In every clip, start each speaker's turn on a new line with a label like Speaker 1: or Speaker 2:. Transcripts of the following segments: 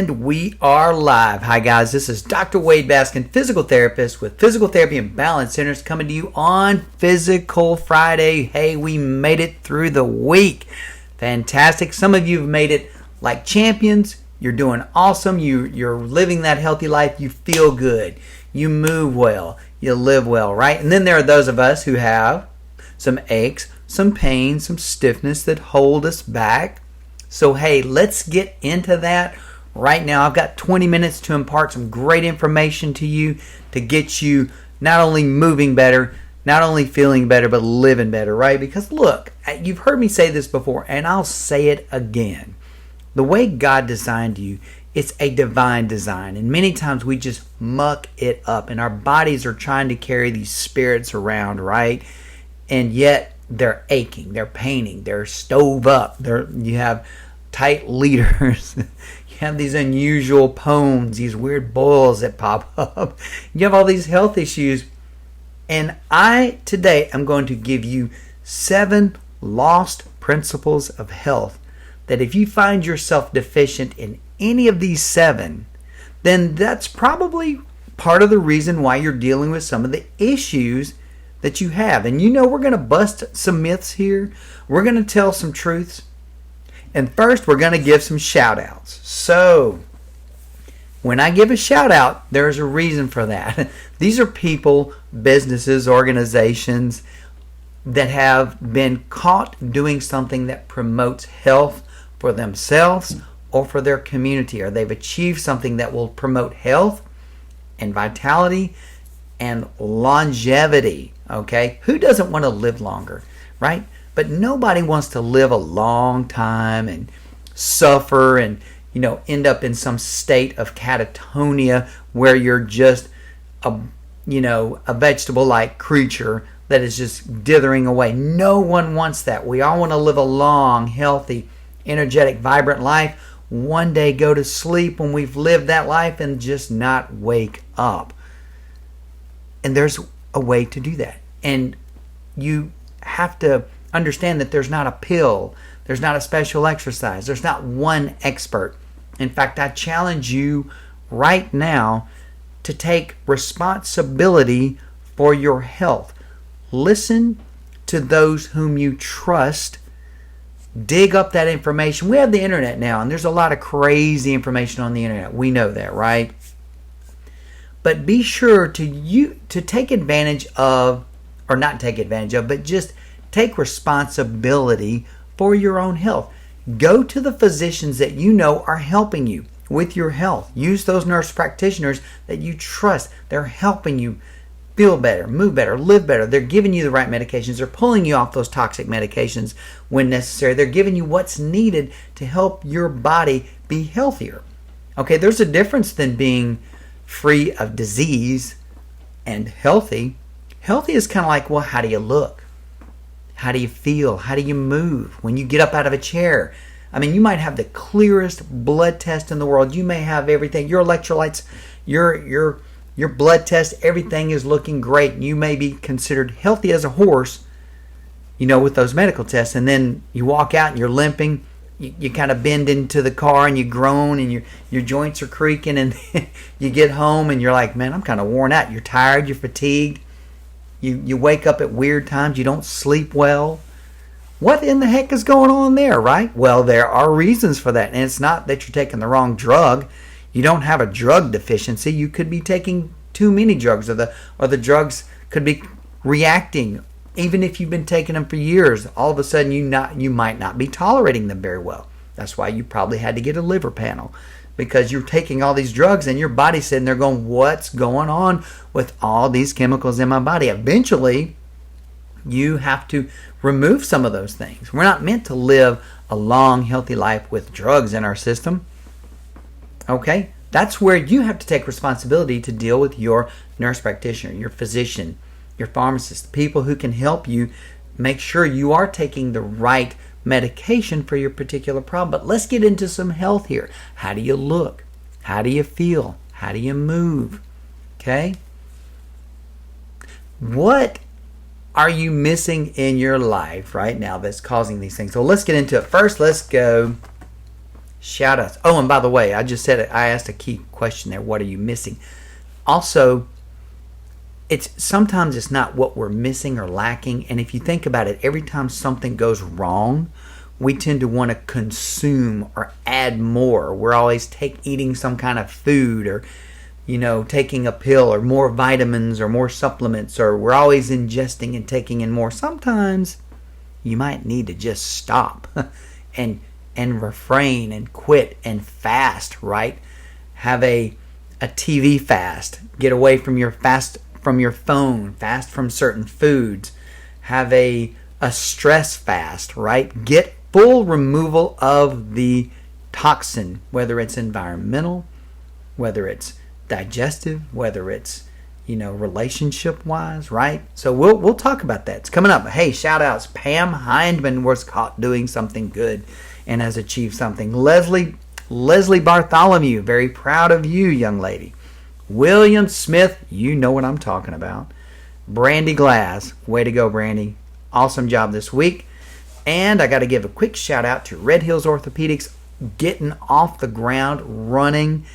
Speaker 1: And we are live. Hi guys, this is Dr. Wade Baskin, physical therapist with Physical Therapy and Balance Centers, coming to you on Fyzical Friday. Hey, we made it through the week. Fantastic. Some of you have made it like champions. You're doing awesome. You're living that healthy life. You feel good. You move well. You live well, right? And then there are those of us who have some aches, some pain, some stiffness that hold us back. So hey, let's get into that right now. I've got 20 minutes to impart some great information to you to get you not only moving better, not only feeling better, but living better, right? Because look, you've heard me say this before, and I'll say it again. The way God designed you, it's a divine design. And many times we just muck it up, and our bodies are trying to carry these spirits around, right? And yet they're aching, they're paining, they're stove up. You have tight leaders. You have these unusual pones, these weird boils that pop up. You have all these health issues. And today I'm going to give you 7 lost principles of health that if you find yourself deficient in any of these 7, then that's probably part of the reason why you're dealing with some of the issues that you have. And we're going to bust some myths here. We're going to tell some truths. And first, we're going to give some shout outs. So, when I give a shout out, there's a reason for that. These are people, businesses, organizations that have been caught doing something that promotes health for themselves or for their community, or they've achieved something that will promote health and vitality and longevity. Okay? Who doesn't want to live longer, right? But nobody wants to live a long time and suffer and, end up in some state of catatonia where you're just a vegetable-like creature that is just dithering away. No one wants that. We all want to live a long, healthy, energetic, vibrant life. One day go to sleep when we've lived that life and just not wake up. And there's a way to do that. And you have to understand that there's not a pill, there's not a special exercise, there's not one expert. In fact, I challenge you right now to take responsibility for your health. Listen to those whom you trust. Dig up that information. We have the internet now, and there's a lot of crazy information on the internet. We know that, right? But be sure to take advantage of, or not take advantage of, but just take responsibility for your own health. Go to the physicians that you know are helping you with your health. Use those nurse practitioners that you trust. They're helping you feel better, move better, live better. They're giving you the right medications. They're pulling you off those toxic medications when necessary. They're giving you what's needed to help your body be healthier. Okay, there's a difference than being free of disease and healthy. Healthy is kind of like, well, how do you look? How do you feel? How do you move when you get up out of a chair? I mean, you might have the clearest blood test in the world. You may have everything. Your electrolytes, your blood test, everything is looking great. You may be considered healthy as a horse, with those medical tests. And then you walk out and you're limping. You kind of bend into the car and you groan and your joints are creaking. And you get home and you're like, man, I'm kind of worn out. You're tired. You're fatigued. You wake up at weird times. You don't sleep well. What in the heck is going on there, right? Well, there are reasons for that. And it's not that you're taking the wrong drug. You don't have a drug deficiency. You could be taking too many drugs, or the drugs could be reacting. Even if you've been taking them for years, all of a sudden you might not be tolerating them very well. That's why you probably had to get a liver panel, because you're taking all these drugs and your body's sitting there going, what's going on with all these chemicals in my body? Eventually, you have to remove some of those things. We're not meant to live a long, healthy life with drugs in our system. Okay? That's where you have to take responsibility to deal with your nurse practitioner, your physician, your pharmacist, people who can help you make sure you are taking the right medication for your particular problem. But let's get into some health here. How do you look? How do you feel? How do you move? Okay? What are you missing in your life right now that's causing these things? So let's get into it. First, let's go Shout outs. Oh, and by the way, I just said it. I asked a key question there. What are you missing? Also, sometimes it's not what we're missing or lacking. And if you think about it, every time something goes wrong, we tend to want to consume or add more. We're always eating some kind of food, or taking a pill, or more vitamins or more supplements, or we're always ingesting and taking in more. Sometimes you might need to just stop and refrain and quit and fast, right? Have a TV fast. Get away from your phone, fast from certain foods. Have a stress fast, right? Get full removal of the toxin, whether it's environmental, whether it's digestive, whether it's relationship wise, right? So we'll talk about that. It's coming up. Hey, shout outs. Pam Hindman was caught doing something good and has achieved something. Leslie Bartholomew, very proud of you, young lady. William Smith, you know what I'm talking about. Brandy Glass, way to go, Brandy. Awesome job this week. And I got to give a quick shout out to Red Hills Orthopedics, getting off the ground, running,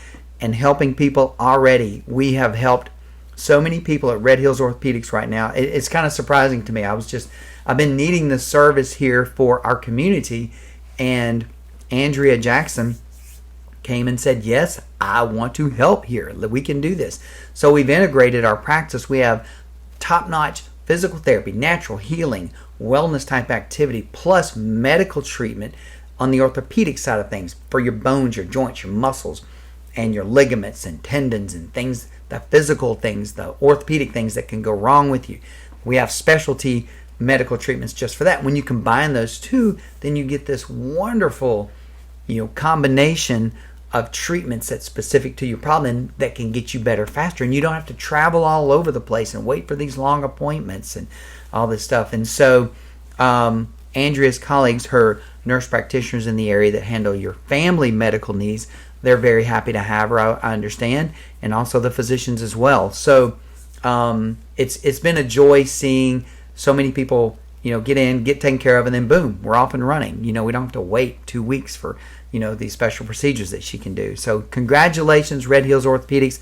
Speaker 1: and helping people already. We have helped so many people at Red Hills Orthopedics right now. It's kind of surprising to me. I've been needing this service here for our community, and Andrea Jackson came and said, yes, I want to help here. We can do this. So we've integrated our practice. We have top-notch physical therapy, natural healing, wellness type activity, plus medical treatment on the orthopedic side of things for your bones, your joints, your muscles, and your ligaments and tendons and things, the physical things, the orthopedic things that can go wrong with you. We have specialty medical treatments just for that. When you combine those two, then you get this wonderful, combination of treatments that's specific to your problem that can get you better faster. And you don't have to travel all over the place and wait for these long appointments and all this stuff. And so Andrea's colleagues, her nurse practitioners in the area that handle your family medical needs, they're very happy to have her, I understand, and also the physicians as well. So it's been a joy seeing so many people, get in, get taken care of, and then boom, we're off and running. We don't have to wait 2 weeks for, these special procedures that she can do. So congratulations, Red Hills Orthopedics.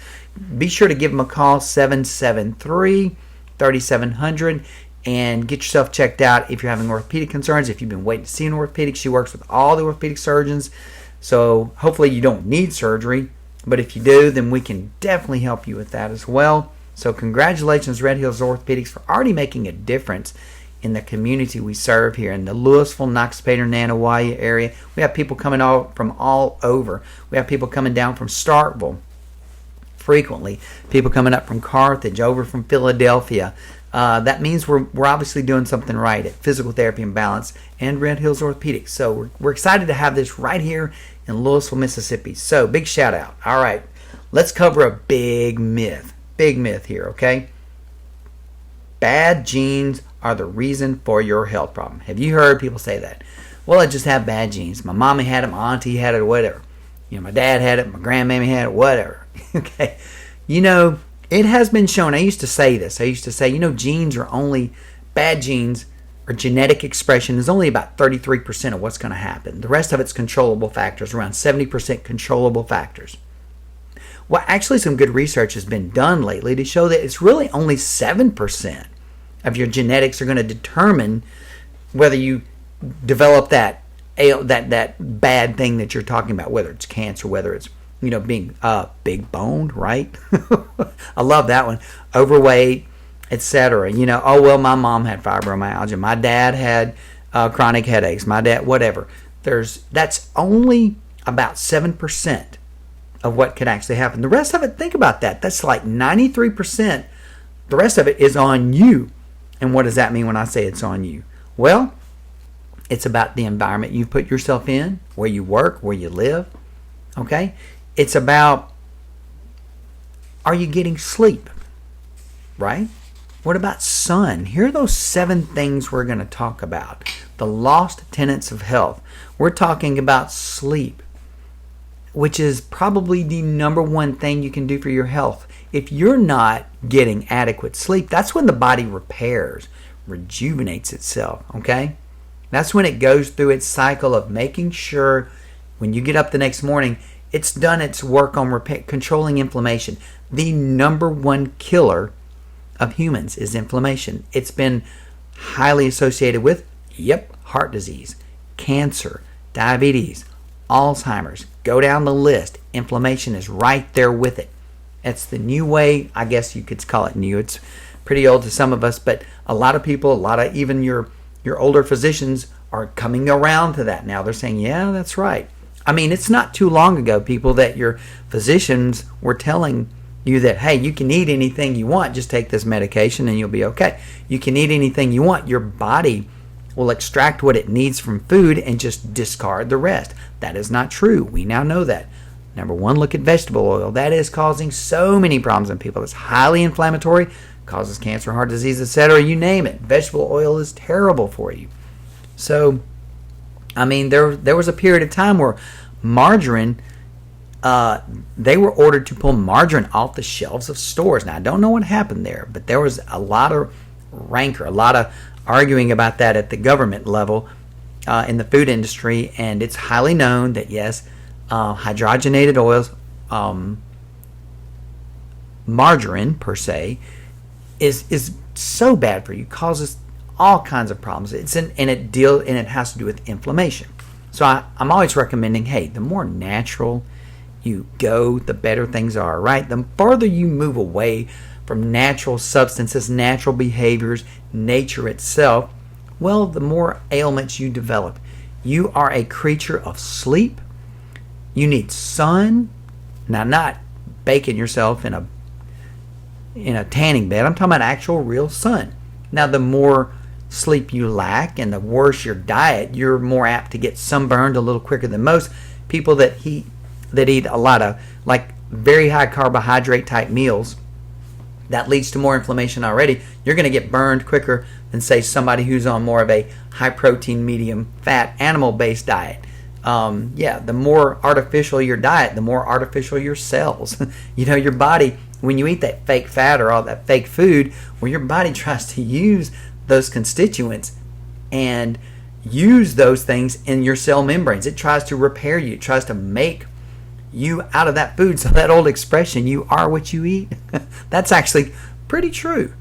Speaker 1: Be sure to give them a call, 773-3700, and get yourself checked out if you're having orthopedic concerns. If you've been waiting to see an orthopedic, she works with all the orthopedic surgeons. So hopefully you don't need surgery, but if you do, then we can definitely help you with that as well. So congratulations, Red Hills Orthopedics, for already making a difference in the community we serve here in the Louisville, Noxapater, Nanawaya area. We have people coming from all over. We have people coming down from Starkville frequently. People coming up from Carthage, over from Philadelphia. That means we're obviously doing something right at Physical Therapy and Balance and Red Hills Orthopedics. So we're excited to have this right here in Louisville, Mississippi. So big shout out. All right, let's cover a big myth. Big myth here, okay? Bad genes are the reason for your health problem. Have you heard people say that? Well, I just have bad genes. My mommy had it, my auntie had it, or whatever. My dad had it, my grandmammy had it, whatever. Okay? It has been shown. I used to say this. Genes are only, bad genes or genetic expression is only about 33% of what's going to happen. The rest of it's controllable factors, around 70% controllable factors. Well, actually some good research has been done lately to show that it's really only 7% of your genetics are going to determine whether you develop that bad thing that you're talking about, whether it's cancer, whether it's being big boned, right? I love that one. Overweight, etc. Oh well, my mom had fibromyalgia. My dad had chronic headaches. My dad, whatever. That's only about 7% of what could actually happen. The rest of it, think about that. That's like 93%. The rest of it is on you. And what does that mean when I say it's on you? Well, it's about the environment you put yourself in, where you work, where you live. Okay? It's about, are you getting sleep? Right? What about sun? Here are those 7 things we're going to talk about. The lost tenets of health. We're talking about sleep, which is probably the number one thing you can do for your health. If you're not getting adequate sleep, that's when the body repairs, rejuvenates itself, okay? That's when it goes through its cycle of making sure When you get up the next morning, it's done its work on controlling inflammation. The number one killer of humans is inflammation. It's been highly associated with, heart disease, cancer, diabetes, Alzheimer's. Go down the list. Inflammation is right there with it. It's the new way. I guess you could call it new. It's pretty old to some of us, but a lot of people, even your older physicians are coming around to that now. They're saying, yeah, that's right. I mean, it's not too long ago, people, that your physicians were telling you that, hey, you can eat anything you want, just take this medication and you'll be okay. You can eat anything you want. Your body will extract what it needs from food and just discard the rest. That is not true. We now know that. Number one, look at vegetable oil. That is causing so many problems in people. It's highly inflammatory, causes cancer, heart disease, etc. You name it. Vegetable oil is terrible for you. So, I mean, there was a period of time where margarine, they were ordered to pull margarine off the shelves of stores. Now, I don't know what happened there, but there was a lot of rancor, a lot of arguing about that at the government level in the food industry, and it's highly known that, yes, hydrogenated oils, margarine per se, is so bad for you, causes all kinds of problems. It has to do with inflammation. So I'm always recommending, hey, the more natural you go, the better things are, right? The farther you move away from natural substances, natural behaviors, nature itself, well, the more ailments you develop. You are a creature of sleep. You need sun. Now, not baking yourself in a tanning bed. I'm talking about actual real sun. Now, the more sleep you lack and the worse your diet, you're more apt to get sunburned a little quicker than most people that eat a lot of very high carbohydrate type meals. That leads to more inflammation already. You're going to get burned quicker than, say, somebody who's on more of a high protein, medium fat, animal based diet. The more artificial your diet, the more artificial your cells. Your body, when you eat that fake fat or all that fake food, well, your body tries to use those constituents and use those things in your cell membranes. It tries to repair you. It tries to make you out of that food. So that old expression, you are what you eat, that's actually pretty true.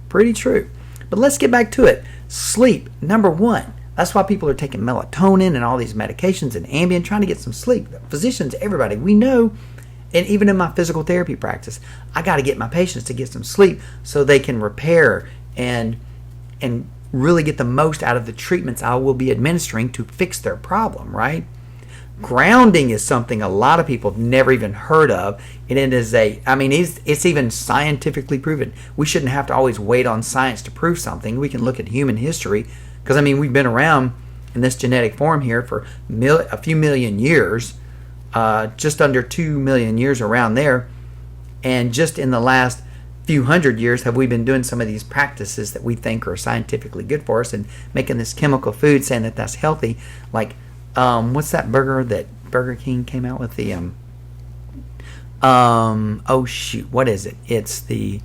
Speaker 1: But let's get back to it. Sleep, number one. That's why people are taking melatonin and all these medications and Ambien, trying to get some sleep. Physicians, everybody, we know, and even in my physical therapy practice, I got to get my patients to get some sleep so they can repair and really get the most out of the treatments I will be administering to fix their problem, right? Grounding is something a lot of people have never even heard of, and it's even scientifically proven. We shouldn't have to always wait on science to prove something. We can look at human history, because we've been around in this genetic form here for a few million years, just under 2 million years around there, and just in the last few hundred years have we been doing some of these practices that we think are scientifically good for us and making this chemical food, saying that that's healthy, like what's that burger that Burger King came out with? What is it? It's the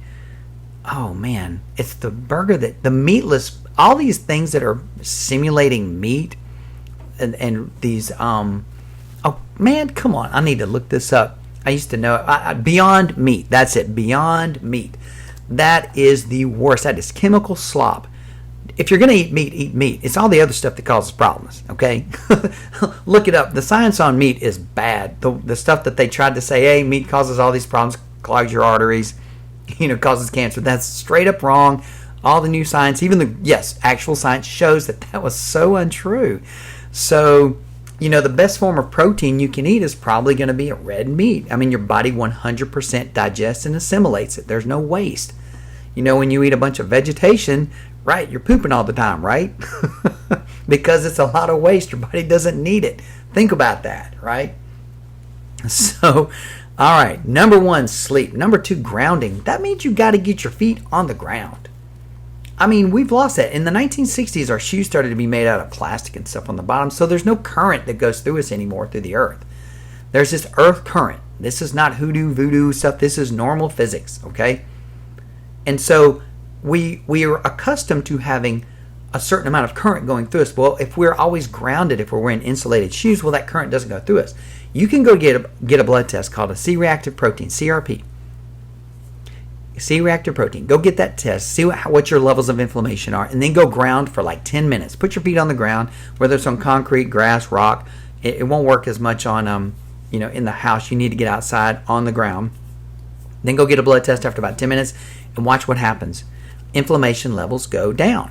Speaker 1: burger that the meatless, all these things that are simulating meat and these come on, I need to look this up. I used to know Beyond Meat. That's it, Beyond Meat. That is the worst. That is chemical slop. If you're going to eat meat. It's all the other stuff that causes problems, okay? Look it up. The science on meat is bad. The stuff that they tried to say, hey, meat causes all these problems, clogs your arteries, causes cancer. That's straight up wrong. All the new science, actual science shows that was so untrue. So, the best form of protein you can eat is probably going to be a red meat. Your body 100% digests and assimilates it. There's no waste. When you eat a bunch of vegetation, right, you're pooping all the time, right? Because it's a lot of waste. Your body doesn't need it. Think about that, right? So, all right, number one, sleep. Number two, grounding. That means you got to get your feet on the ground. We've lost that. In the 1960s, our shoes started to be made out of plastic and stuff on the bottom, so there's no current that goes through us anymore through the earth. There's this earth current. This is not hoodoo, voodoo stuff. This is normal physics, okay? And so we are accustomed to having a certain amount of current going through us. Well, if we're always grounded, if we're wearing insulated shoes, well, that current doesn't go through us. You can go get a blood test called a C-reactive protein, CRP. C-reactive protein. Go get that test. See what your levels of inflammation are, and then go ground for like 10 minutes. Put your feet on the ground, whether it's on concrete, grass, rock. It won't work as much on in the house. You need to get outside on the ground. Then go get a blood test after about 10 minutes and watch what happens. Inflammation levels go down.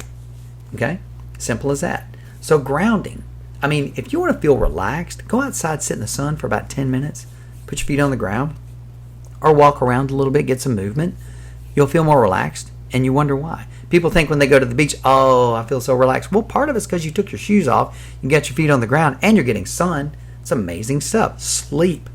Speaker 1: Okay? Simple as that. So grounding. I mean, if you want to feel relaxed, go outside, sit in the sun for about 10 minutes. Put your feet on the ground or walk around a little bit, get some movement. You'll feel more relaxed, and you wonder why. People think when they go to the beach, oh, I feel so relaxed. Well, part of it's because you took your shoes off, you got your feet on the ground, and you're getting sun. It's amazing stuff. Sleep,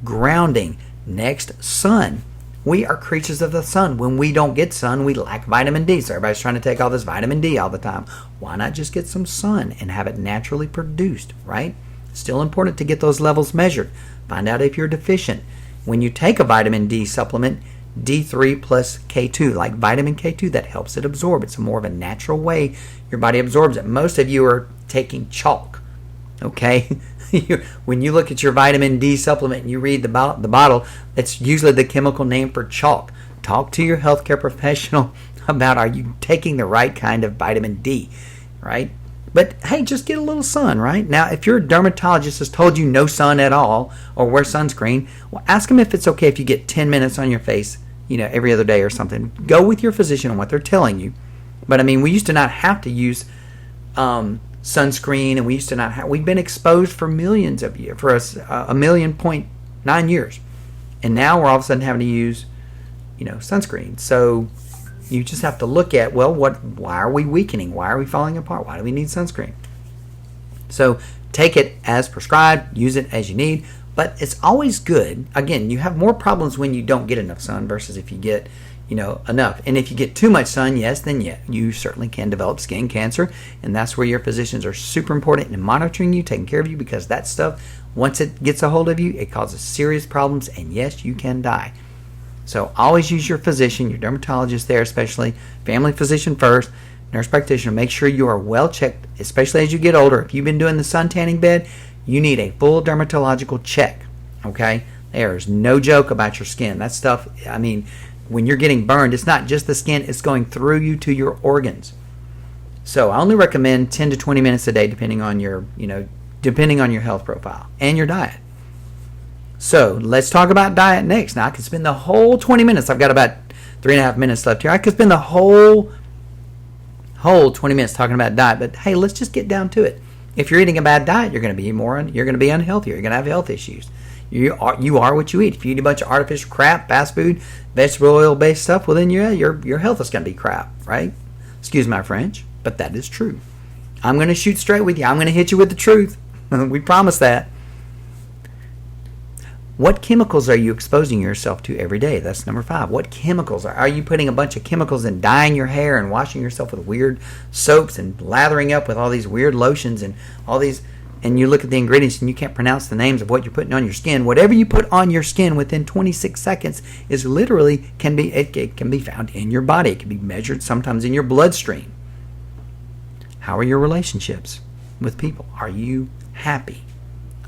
Speaker 1: grounding, next, sun. We are creatures of the sun. When we don't get sun, we lack vitamin D. So everybody's trying to take all this vitamin D all the time. Why not just get some sun and have it naturally produced, right? Still important to get those levels measured. Find out if you're deficient. When you take a vitamin D supplement, D3 plus K2, like vitamin K2, that helps it absorb. It's more of a natural way your body absorbs it. Most of you are taking chalk, okay? When you look at your vitamin D supplement and you read the bottle, it's usually the chemical name for chalk. Talk to your healthcare professional about, are you taking the right kind of vitamin D, right? But hey, just get a little sun, right? Now, if your dermatologist has told you no sun at all or wear sunscreen, well, ask them if it's okay if you get 10 minutes on your face, every other day or something. Go with your physician on what they're telling you. But I mean, we used to not have to use sunscreen, and we used to not have. We've been exposed for millions of years, for us 1,000,9 years, and now we're all of a sudden having to use, sunscreen. So you just have to look at, well, why are we weakening? Why are we falling apart? Why do we need sunscreen? So take it as prescribed, use it as you need, but it's always good. Again, you have more problems when you don't get enough sun versus if you get, enough. And if you get too much sun, then you certainly can develop skin cancer, and that's where your physicians are super important in monitoring you, taking care of you, because that stuff, once it gets a hold of you, it causes serious problems, and yes, you can die. So always use your physician, your dermatologist there, especially family physician first, nurse practitioner. Make sure you are well checked, especially as you get older. If you've been doing the sun tanning bed, you need a full dermatological check, okay? There's no joke about your skin. That stuff, I mean, when you're getting burned, it's not just the skin, it's going through you to your organs. So I only recommend 10 to 20 minutes a day, depending on your health profile and your diet. So let's talk about diet next. Now I could spend the whole 20 minutes. I've got about 3.5 minutes left here. I could spend the whole 20 minutes talking about diet, but hey, let's just get down to it. If you're eating a bad diet, you're going to be unhealthier. You're going to have health issues. You are what you eat. If you eat a bunch of artificial crap, fast food, vegetable oil based stuff, well then your health is going to be crap, right? Excuse my French, but that is true. I'm going to shoot straight with you. I'm going to hit you with the truth. We promise that. What chemicals are you exposing yourself to every day? That's number 5. What chemicals are you putting a bunch of chemicals and dyeing your hair and washing yourself with weird soaps and lathering up with all these weird lotions and all these, and you look at the ingredients and you can't pronounce the names of what you're putting on your skin. Whatever you put on your skin within 26 seconds is literally it can be found in your body. It can be measured sometimes in your bloodstream. How are your relationships with people? Are you happy?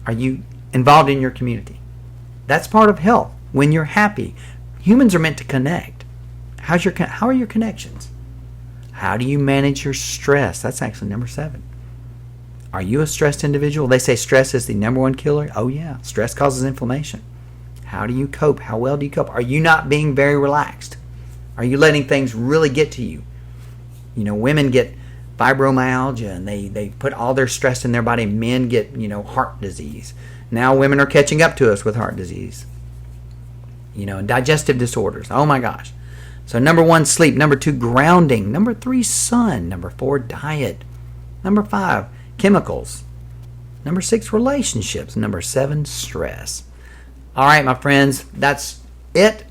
Speaker 1: Are you involved in your community? That's part of health. When you're happy, humans are meant to connect. How are your connections? How do you manage your stress? That's actually number 7. Are you a stressed individual? They say stress is the number 1 killer. Oh yeah, stress causes inflammation. How do you cope? How well do you cope? Are you not being very relaxed? Are you letting things really get to you? Women get fibromyalgia and they put all their stress in their body. Men get, heart disease. Now women are catching up to us with heart disease, and digestive disorders. Oh my gosh. So number 1, sleep. Number 2, grounding. Number 3, sun. Number 4, diet. Number 5, chemicals. Number 6, relationships. Number 7, stress. All right, my friends, that's it.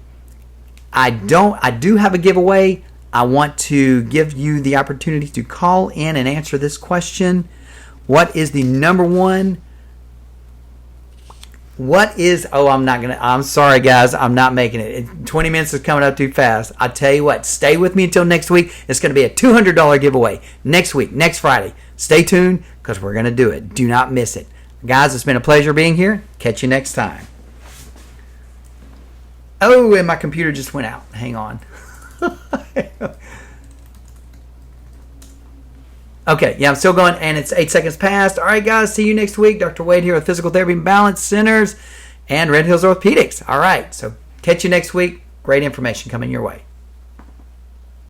Speaker 1: I do have a giveaway. I want to give you the opportunity to call in and answer this question. What is the number 1? I'm sorry, guys. I'm not making it. 20 minutes is coming up too fast. I tell you what, stay with me until next week. It's going to be a $200 giveaway next week, next Friday. Stay tuned because we're going to do it. Do not miss it. Guys, it's been a pleasure being here. Catch you next time. Oh, and my computer just went out. Hang on. Okay, yeah, I'm still going, and it's 8 seconds past. All right, guys, see you next week. Dr. Wade here with Physical Therapy and Balance Centers and Red Hills Orthopedics. All right, so catch you next week. Great information coming your way.